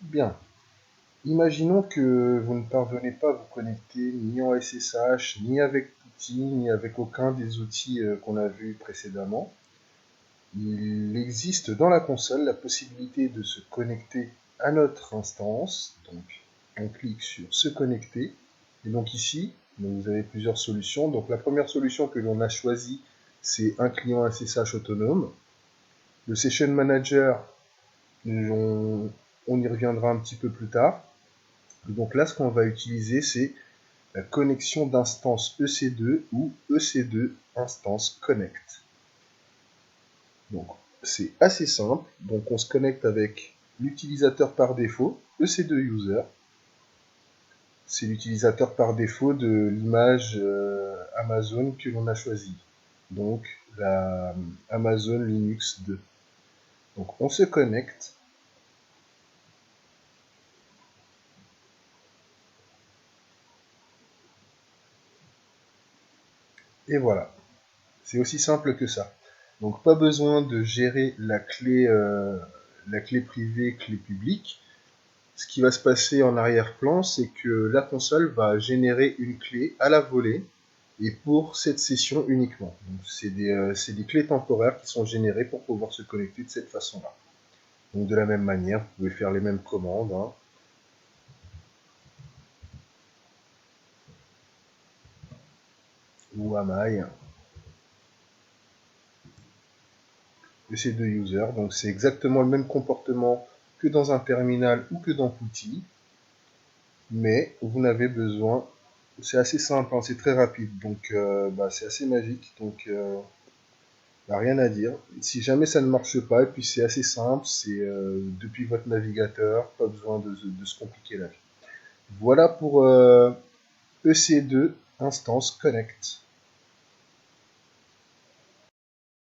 Bien. Imaginons que vous ne parvenez pas à vous connecter ni en SSH, ni avec PuTTY, ni avec aucun des outils qu'on a vus précédemment. Il existe dans la console la possibilité de se connecter à notre instance. Donc, on clique sur se connecter. Et donc ici, vous avez plusieurs solutions. Donc la première solution que l'on a choisie, c'est un client SSH autonome. Le Session Manager, on y reviendra un petit peu plus tard. Donc là, ce qu'on va utiliser, c'est la connexion d'instance EC2 ou EC2 instance connect. Donc c'est assez simple. Donc on se connecte avec l'utilisateur par défaut, EC2 user. C'est l'utilisateur par défaut de l'image Amazon que l'on a choisi. Donc la Amazon Linux 2. Donc on se connecte. Et voilà. C'est aussi simple que ça. Donc pas besoin de gérer la clé privée, clé publique. Ce qui va se passer en arrière-plan, c'est que la console va générer une clé à la volée et pour cette session uniquement. Donc c'est des clés temporaires qui sont générées pour pouvoir se connecter de cette façon-là. Donc de la même manière, vous pouvez faire les mêmes commandes. Ou Amai, EC2 user. Donc c'est exactement le même comportement que dans un terminal ou que dans PuTTY. Mais vous n'avez besoin, c'est assez simple, hein, c'est très rapide, donc c'est assez magique, donc rien à dire. Si jamais ça ne marche pas, et puis c'est assez simple, c'est depuis votre navigateur, pas besoin de se compliquer la vie. Voilà pour EC2 Instance Connect.